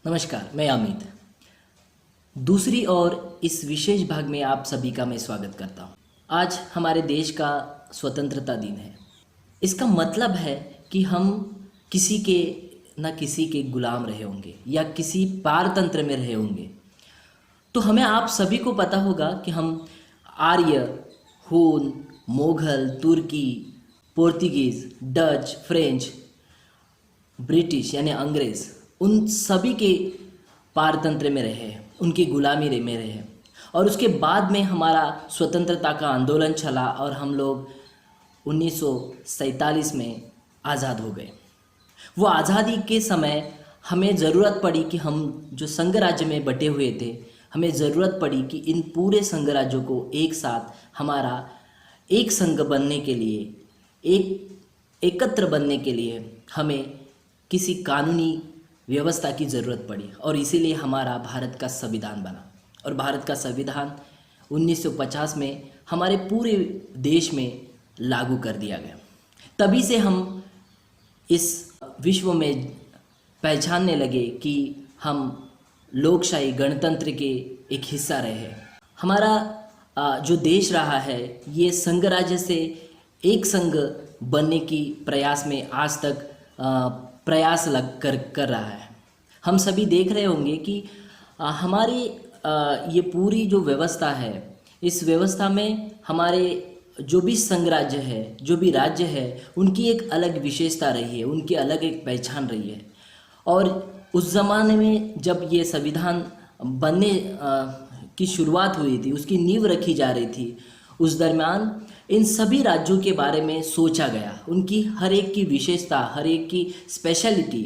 नमस्कार, मैं अमित। दूसरी ओर इस विशेष भाग में आप सभी का मैं स्वागत करता हूँ। आज हमारे देश का स्वतंत्रता दिन है। इसका मतलब है कि हम किसी के न किसी के गुलाम रहे होंगे या किसी पारतंत्र में रहे होंगे। तो हमें आप सभी को पता होगा कि हम आर्य, हून, मुगल, तुर्की, पोर्तुगीज़, डच, फ्रेंच, ब्रिटिश यानी अंग्रेज़, उन सभी के पारतंत्र में रहे हैं, उनकी गुलामी में रहे हैं। और उसके बाद में हमारा स्वतंत्रता का आंदोलन चला और हम लोग 1947 में आज़ाद हो गए। वो आज़ादी के समय हमें ज़रूरत पड़ी कि हम जो संघ राज्य में बटे हुए थे, हमें ज़रूरत पड़ी कि इन पूरे संघ राज्यों को एक साथ हमारा एक संघ बनने के लिए, एकत्र बनने के लिए हमें किसी कानूनी व्यवस्था की ज़रूरत पड़ी और इसीलिए हमारा भारत का संविधान बना। और भारत का संविधान 1950 में हमारे पूरे देश में लागू कर दिया गया। तभी से हम इस विश्व में पहचानने लगे कि हम लोकशाही गणतंत्र के एक हिस्सा रहे हैं। हमारा जो देश रहा है ये संघ राज्य से एक संघ बनने की प्रयास में आज तक प्रयास कर रहा है। हम सभी देख रहे होंगे कि हमारी ये पूरी जो व्यवस्था है, इस व्यवस्था में हमारे जो भी संघ राज्य है, जो भी राज्य है, उनकी एक अलग विशेषता रही है, उनकी अलग एक पहचान रही है। और उस ज़माने में जब ये संविधान बनने की शुरुआत हुई थी, उसकी नींव रखी जा रही थी, उस दरमियान इन सभी राज्यों के बारे में सोचा गया। उनकी हर एक की विशेषता, हर एक की स्पेशलिटी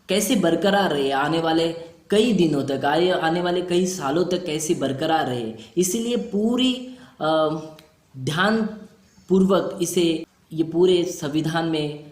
कैसे बरकरार रहे, आने वाले कई दिनों तक, आने वाले कई सालों तक कैसे बरकरार रहे। इसीलिए पूरी ध्यान पूर्वक इसे ये पूरे संविधान में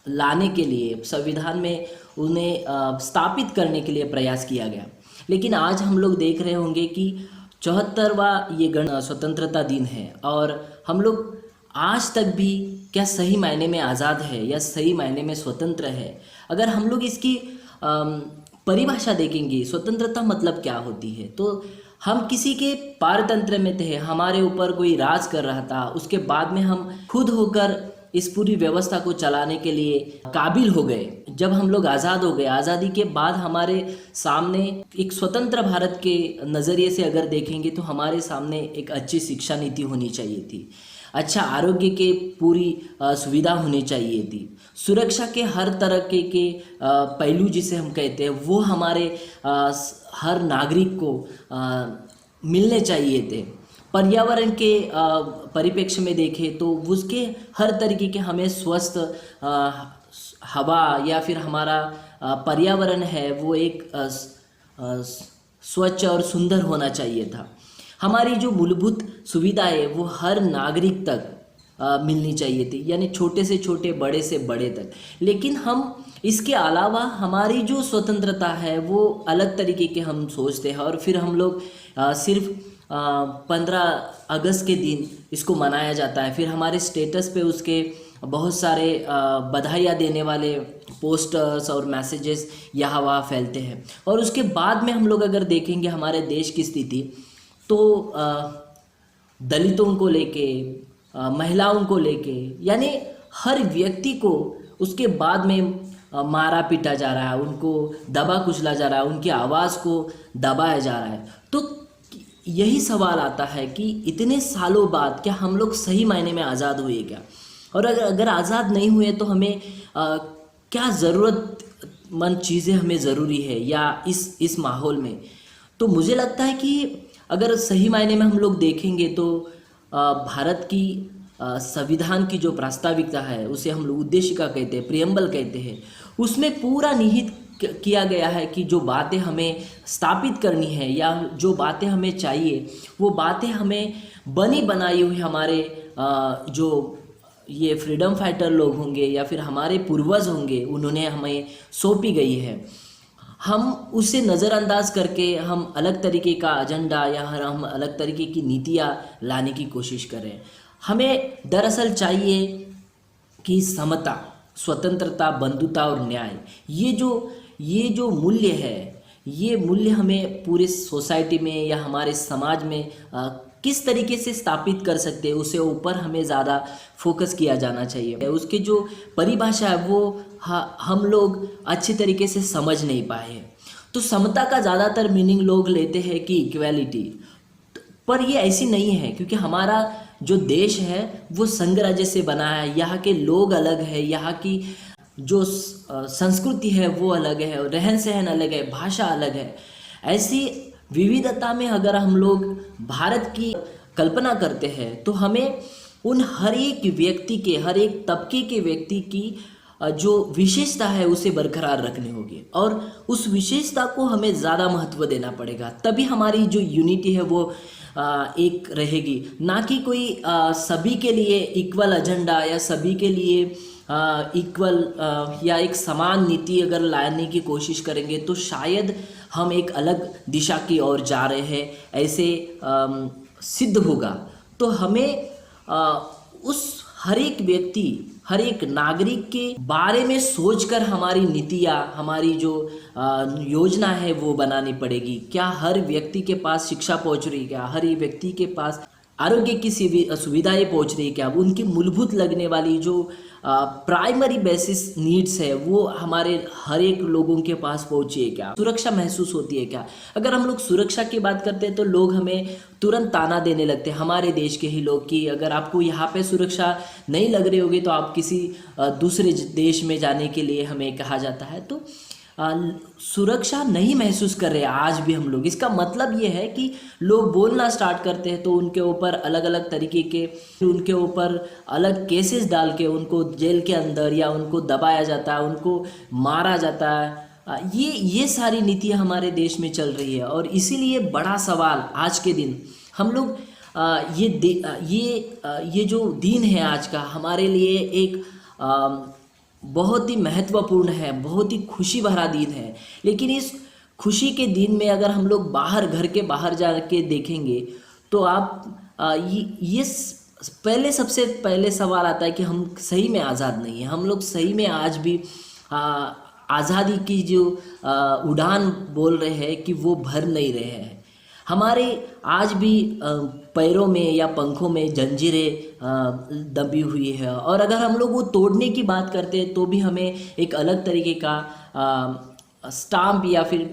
लाने के लिए, संविधान में उन्हें स्थापित करने के लिए प्रयास किया गया। लेकिन आज हम लोग देख रहे होंगे कि 74वां ये स्वतंत्रता दिन है और हम लोग आज तक भी क्या सही मायने में आज़ाद है या सही मायने में स्वतंत्र है। अगर हम लोग इसकी परिभाषा देखेंगे, स्वतंत्रता मतलब क्या होती है, तो हम किसी के पारतंत्र में थे, हमारे ऊपर कोई राज कर रहा था, उसके बाद में हम खुद होकर इस पूरी व्यवस्था को चलाने के लिए काबिल हो गए। जब हम लोग आज़ाद हो गए, आज़ादी के बाद हमारे सामने एक स्वतंत्र भारत के नज़रिए से अगर देखेंगे तो हमारे सामने एक अच्छी शिक्षा नीति होनी चाहिए थी, अच्छा आरोग्य के पूरी सुविधा होनी चाहिए थी, सुरक्षा के हर तरह के पहलू जिसे हम कहते हैं वो हमारे हर नागरिक को मिलने चाहिए थे। पर्यावरण के परिप्रेक्ष्य में देखें तो उसके हर तरीके के हमें स्वस्थ हवा या फिर हमारा पर्यावरण है वो एक स्वच्छ और सुंदर होना चाहिए था। हमारी जो मूलभूत सुविधा है वो हर नागरिक तक मिलनी चाहिए थी, यानी छोटे से छोटे, बड़े से बड़े तक। लेकिन हम इसके अलावा हमारी जो स्वतंत्रता है वो अलग तरीके के हम सोचते हैं और फिर हम लोग सिर्फ 15 अगस्त के दिन इसको मनाया जाता है। फिर हमारे स्टेटस पे उसके बहुत सारे बधाइयाँ देने वाले पोस्टर्स और मैसेजेस यहाँ वहाँ फैलते हैं। और उसके बाद में हम लोग अगर देखेंगे हमारे देश की स्थिति तो दलितों को लेके, महिलाओं को लेके, यानी हर व्यक्ति को उसके बाद में मारा पीटा जा रहा है, उनको दबा कुचला जा रहा है, उनकी आवाज़ को दबाया जा रहा है। तो यही सवाल आता है कि इतने सालों बाद क्या हम लोग सही मायने में आज़ाद हुए क्या? और अगर आज़ाद नहीं हुए तो हमें क्या ज़रूरतमंद चीज़ें हमें ज़रूरी है या इस माहौल में? तो मुझे लगता है कि अगर सही मायने में हम लोग देखेंगे तो भारत की संविधान की जो प्रास्ताविकता है उसे हम लोग उद्देशिका कहते हैं, प्रियम्बल कहते हैं, उसमें पूरा निहित किया गया है कि जो बातें हमें स्थापित करनी है या जो बातें हमें चाहिए वो बातें हमें बनी बनाई हुई हमारे जो ये फ्रीडम फाइटर लोग होंगे या फिर हमारे पूर्वज होंगे उन्होंने हमें सौंपी गई है। हम उसे नज़रअंदाज करके हम अलग तरीके का एजेंडा या हम अलग तरीके की नीतियाँ लाने की कोशिश करें। हमें दरअसल चाहिए कि समता, स्वतंत्रता, बंधुता और न्याय, ये जो ये जो मूल्य है, ये मूल्य हमें पूरे सोसाइटी में या हमारे समाज में किस तरीके से स्थापित कर सकते हैं, उसे ऊपर हमें ज़्यादा फोकस किया जाना चाहिए। उसकी जो परिभाषा है वो हम लोग अच्छे तरीके से समझ नहीं पाए हैं। तो समता का ज़्यादातर मीनिंग लोग लेते हैं कि इक्वालिटी, पर ये ऐसी नहीं है, क्योंकि हमारा जो देश है वो संघ राज्य से बना है। यहाँ के लोग अलग है, यहाँ की जो संस्कृति है वो अलग है, रहन सहन अलग है, भाषा अलग है। ऐसी विविधता में अगर हम लोग भारत की कल्पना करते हैं तो हमें उन हर एक व्यक्ति के, हर एक तबके के व्यक्ति की जो विशेषता है उसे बरकरार रखनी होगी, और उस विशेषता को हमें ज़्यादा महत्व देना पड़ेगा। तभी हमारी जो यूनिटी है वो एक रहेगी, ना कि कोई सभी के लिए इक्वल एजेंडा या सभी के लिए इक्वल या एक समान नीति अगर लाने की कोशिश करेंगे तो शायद हम एक अलग दिशा की ओर जा रहे हैं, ऐसे सिद्ध होगा। तो हमें उस हर एक व्यक्ति, हर एक नागरिक के बारे में सोचकर हमारी नीतियाँ, हमारी जो योजना है वो बनानी पड़ेगी। क्या हर व्यक्ति के पास शिक्षा पहुंच रही है? क्या हर व्यक्ति के पास आरोग्य की सुविधाएं पहुंच रही है? क्या उनकी मूलभूत लगने वाली जो प्राइमरी बेसिस नीड्स है वो हमारे हर एक लोगों के पास पहुंची है? क्या सुरक्षा महसूस होती है? क्या अगर हम लोग सुरक्षा की बात करते हैं तो लोग हमें तुरंत ताना देने लगते हैं, हमारे देश के ही लोग, कि अगर आपको यहाँ पे सुरक्षा नहीं लग रही होगी तो आप किसी दूसरे देश में जाने के लिए हमें कहा जाता है। तो सुरक्षा नहीं महसूस कर रहे आज भी हम लोग। इसका मतलब ये है कि लोग बोलना स्टार्ट करते हैं तो उनके ऊपर अलग अलग तरीके के, उनके ऊपर अलग केसेस डाल के उनको जेल के अंदर या उनको दबाया जाता है, उनको मारा जाता है। ये सारी नीतियाँ हमारे देश में चल रही है, और इसीलिए बड़ा सवाल आज के दिन हम लोग ये जो दिन है आज का हमारे लिए एक बहुत ही महत्वपूर्ण है, बहुत ही खुशी भरा दिन है। लेकिन इस खुशी के दिन में अगर हम लोग बाहर, घर के बाहर जाके देखेंगे तो आप सबसे पहले सवाल आता है कि हम सही में आज़ाद नहीं हैं। हम लोग सही में आज भी आज़ादी की जो उड़ान बोल रहे हैं कि वो भर नहीं रहे हैं। हमारे आज भी पैरों में या पंखों में जंजीरें दबी हुई है, और अगर हम लोग वो तोड़ने की बात करते हैं तो भी हमें एक अलग तरीके का स्टाम्प या फिर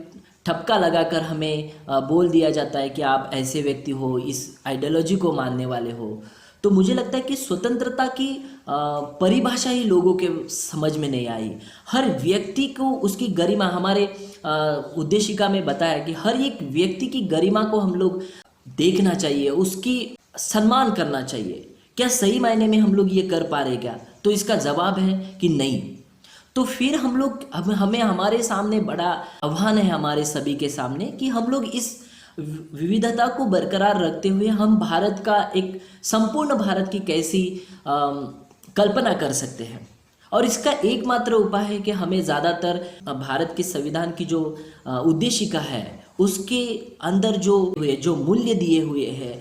ठपका लगाकर हमें बोल दिया जाता है कि आप ऐसे व्यक्ति हो, इस आइडियोलॉजी को मानने वाले हो। तो मुझे लगता है कि स्वतंत्रता की परिभाषा ही लोगों के समझ में नहीं आई। हर व्यक्ति को उसकी गरिमा, हमारे उद्देशिका में बताया कि हर एक व्यक्ति की गरिमा को हम लोग देखना चाहिए, उसकी सम्मान करना चाहिए। क्या सही मायने में हम लोग ये कर पा रहे क्या? तो इसका जवाब है कि नहीं। तो फिर हमें हमारे सामने बड़ा आह्वान है, हमारे सभी के सामने, कि हम लोग इस विविधता को बरकरार रखते हुए हम भारत का एक संपूर्ण भारत की कैसी कल्पना कर सकते हैं। और इसका एकमात्र उपाय है कि हमें ज़्यादातर भारत के संविधान की जो उद्देशिका है उसके अंदर जो मूल्य दिए हुए हैं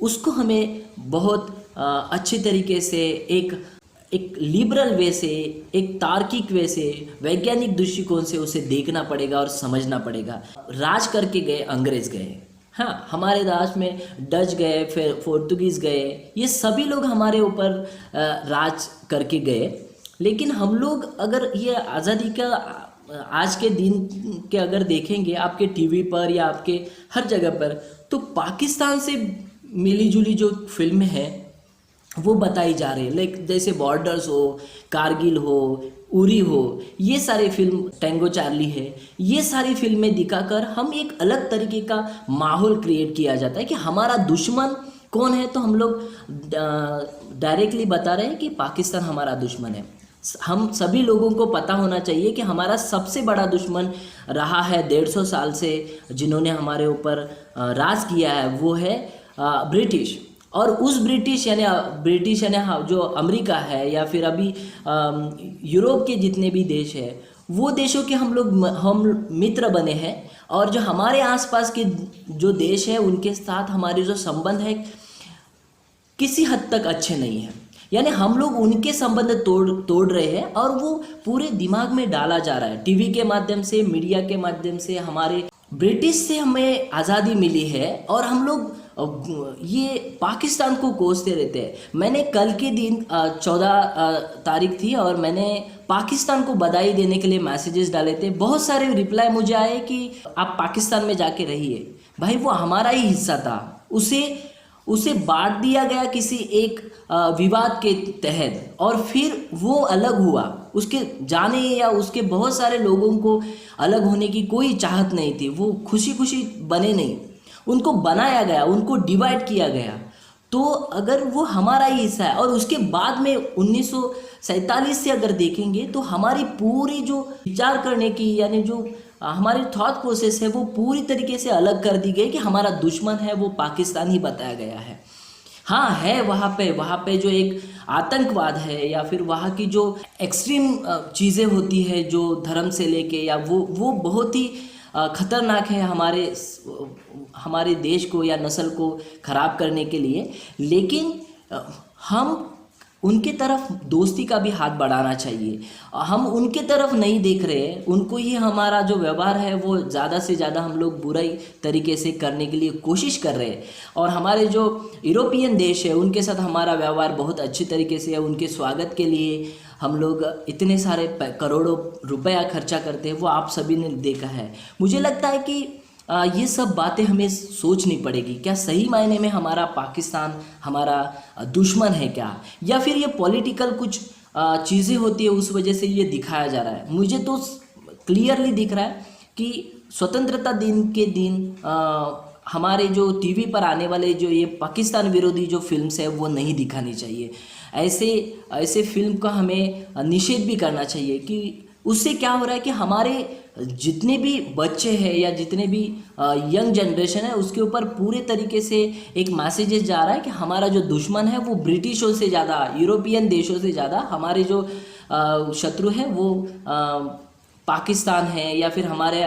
उसको हमें बहुत अच्छे तरीके से एक लिबरल वे से, एक तार्किक वे से, वैज्ञानिक दृष्टिकोण से उसे देखना पड़ेगा और समझना पड़ेगा। राज करके गए अंग्रेज गए, हाँ, हमारे देश में डच गए, फिर पोर्तुगीज़ गए, ये सभी लोग हमारे ऊपर राज करके गए। लेकिन हम लोग अगर ये आज़ादी का आज के दिन के अगर देखेंगे आपके टीवी पर या आपके हर जगह पर, तो पाकिस्तान से मिली जुली जो फिल्म है वो बताई जा रही है। लाइक जैसे बॉर्डर्स हो, कारगिल हो, उरी हो, ये सारी फिल्म, टैंगो चार्ली है, ये सारी फिल्में दिखाकर हम एक अलग तरीके का माहौल क्रिएट किया जाता है कि हमारा दुश्मन कौन है। तो हम लोग डायरेक्टली बता रहे हैं कि पाकिस्तान हमारा दुश्मन है। हम सभी लोगों को पता होना चाहिए कि हमारा सबसे बड़ा दुश्मन रहा है 150 साल से, जिन्होंने हमारे ऊपर राज किया है, वो है ब्रिटिश। और उस ब्रिटिश यानी जो अमेरिका है या फिर अभी यूरोप के जितने भी देश है, वो देशों के हम मित्र बने हैं। और जो हमारे आसपास के जो देश है उनके साथ हमारे जो संबंध है किसी हद तक अच्छे नहीं हैं। यानी हम लोग उनके संबंध तोड़ तोड़ रहे हैं और वो पूरे दिमाग में डाला जा रहा है। टीवी के माध्यम से, मीडिया के माध्यम से, हमारे ब्रिटिश से हमें आज़ादी मिली है और हम लोग ये पाकिस्तान को कोसते रहते हैं। मैंने कल के दिन 14 तारीख थी और मैंने पाकिस्तान को बधाई देने के लिए मैसेजेस डाले थे। बहुत सारे रिप्लाई मुझे आए कि आप पाकिस्तान में जाके रहिए। भाई वो हमारा ही हिस्सा था, उसे उसे बांट दिया गया किसी एक विवाद के तहत और फिर वो अलग हुआ। उसके जाने या उसके बहुत सारे लोगों को अलग होने की कोई चाहत नहीं थी, वो खुशी खुशी बने नहीं, उनको बनाया गया, उनको डिवाइड किया गया। तो अगर वो हमारा ही हिस्सा है और उसके बाद में 1947 से अगर देखेंगे तो हमारी पूरी जो विचार करने की यानी जो हमारी थॉट प्रोसेस है वो पूरी तरीके से अलग कर दी गई कि हमारा दुश्मन है वो पाकिस्तान ही बताया गया है। हाँ है वहाँ पे जो एक आतंकवाद है या फिर वहाँ की जो एक्सट्रीम चीज़ें होती है जो धर्म से लेके या वो बहुत ही खतरनाक है हमारे देश को या नस्ल को खराब करने के लिए। लेकिन हम उनके तरफ दोस्ती का भी हाथ बढ़ाना चाहिए। हम उनके तरफ नहीं देख रहे हैं, उनको ही हमारा जो व्यवहार है वो ज़्यादा से ज़्यादा हम लोग बुराई तरीके से करने के लिए कोशिश कर रहे हैं। और हमारे जो यूरोपियन देश है उनके साथ हमारा व्यवहार बहुत अच्छी तरीके से है। उनके स्वागत के लिए हम लोग इतने सारे करोड़ों रुपया खर्चा करते हैं, वो आप सभी ने देखा है। मुझे लगता है कि ये सब बातें हमें सोचनी पड़ेगी। क्या सही मायने में हमारा पाकिस्तान हमारा दुश्मन है क्या, या फिर ये पॉलिटिकल कुछ चीज़ें होती है उस वजह से ये दिखाया जा रहा है। मुझे तो क्लियरली दिख रहा है कि स्वतंत्रता दिन के दिन हमारे जो टीवी पर आने वाले जो ये पाकिस्तान विरोधी जो फिल्म्स है वो नहीं दिखानी चाहिए। ऐसे फिल्म का हमें निषेध भी करना चाहिए कि उससे क्या हो रहा है कि हमारे जितने भी बच्चे हैं या जितने भी यंग जनरेशन है उसके ऊपर पूरे तरीके से एक मैसेजेस जा रहा है कि हमारा जो दुश्मन है वो ब्रिटिशों से ज़्यादा, यूरोपियन देशों से ज़्यादा हमारे जो शत्रु है वो पाकिस्तान है या फिर हमारे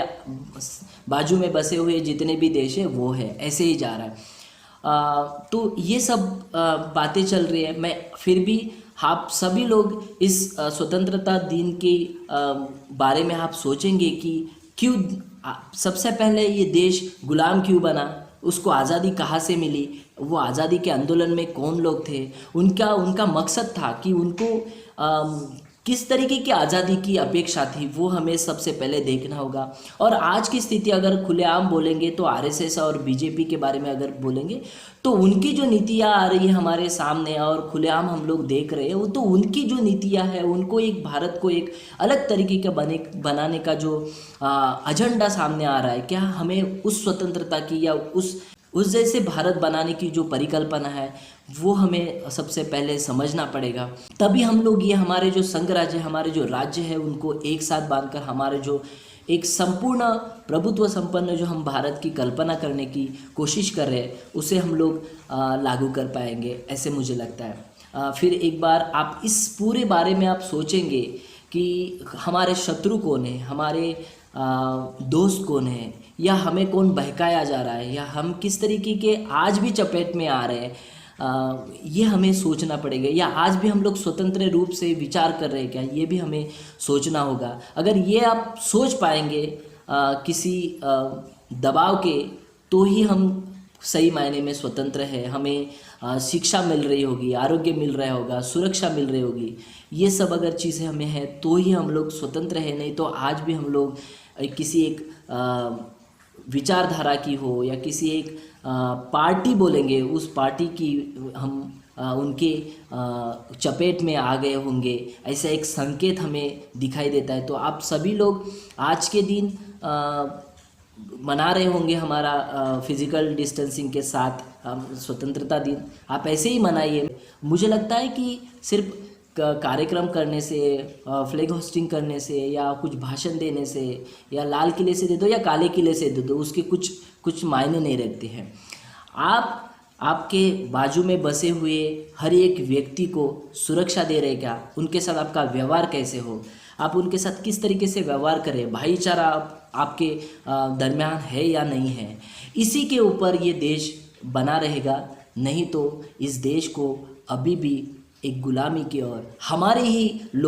बाजू में बसे हुए जितने भी देश है वो है, ऐसे ही जा रहा है। तो ये सब बातें चल रही है। मैं फिर भी आप सभी लोग इस स्वतंत्रता दिन के बारे में आप सोचेंगे कि क्यों सबसे पहले ये देश गुलाम क्यों बना, उसको आज़ादी कहाँ से मिली, वो आज़ादी के आंदोलन में कौन लोग थे, उनका मकसद था कि उनको किस तरीके की आज़ादी की अपेक्षा थी, वो हमें सबसे पहले देखना होगा। और आज की स्थिति अगर खुलेआम बोलेंगे तो आरएसएस और बीजेपी के बारे में अगर बोलेंगे तो उनकी जो नीतियाँ आ रही है हमारे सामने और खुलेआम हम लोग देख रहे हैं, वो तो उनकी जो नीतियाँ है उनको एक भारत को एक अलग तरीके का बनाने का जो एजेंडा सामने आ रहा है। क्या हमें उस स्वतंत्रता की या उस जैसे भारत बनाने की जो परिकल्पना है वो हमें सबसे पहले समझना पड़ेगा। तभी हम लोग ये हमारे जो संघ राज्य, हमारे जो राज्य है उनको एक साथ बांधकर हमारे जो एक संपूर्ण प्रभुत्व संपन्न जो हम भारत की कल्पना करने की कोशिश कर रहे हैं उसे हम लोग लागू कर पाएंगे, ऐसे मुझे लगता है। फिर एक बार आप इस पूरे बारे में आप सोचेंगे कि हमारे शत्रु कौन है, हमारे दोस्त कौन है, या हमें कौन बहकाया जा रहा है, या हम किस तरीके के आज भी चपेट में आ रहे हैं, ये हमें सोचना पड़ेगा। या आज भी हम लोग स्वतंत्र रूप से विचार कर रहे हैं क्या, ये भी हमें सोचना होगा। अगर ये आप सोच पाएंगे किसी दबाव के, तो ही हम सही मायने में स्वतंत्र है। हमें शिक्षा मिल रही होगी, आरोग्य मिल रहा होगा, सुरक्षा मिल रही होगी, ये सब अगर चीज़ें हमें है तो ही हम लोग स्वतंत्र है। नहीं तो आज भी हम लोग किसी एक विचारधारा की हो या किसी एक पार्टी बोलेंगे उस पार्टी की हम उनके चपेट में आ गए होंगे, ऐसा एक संकेत हमें दिखाई देता है। तो आप सभी लोग आज के दिन मना रहे होंगे हमारा फिज़िकल डिस्टेंसिंग के साथ स्वतंत्रता दिन, आप ऐसे ही मनाइए। मुझे लगता है कि सिर्फ कार्यक्रम करने से, फ्लैग होस्टिंग करने से या कुछ भाषण देने से या लाल किले से दे दो या काले किले से दे दो, उसके कुछ मायने नहीं रखते हैं। आप आपके बाजू में बसे हुए हर एक व्यक्ति को सुरक्षा दे रहे क्या, उनके साथ आपका व्यवहार कैसे हो, आप उनके साथ किस तरीके से व्यवहार करें, भाईचारा आपके दरमियान है या नहीं है, इसी के ऊपर ये देश बना रहेगा। नहीं तो इस देश को अभी भी एक गुलामी की ओर, हमारे ही लोग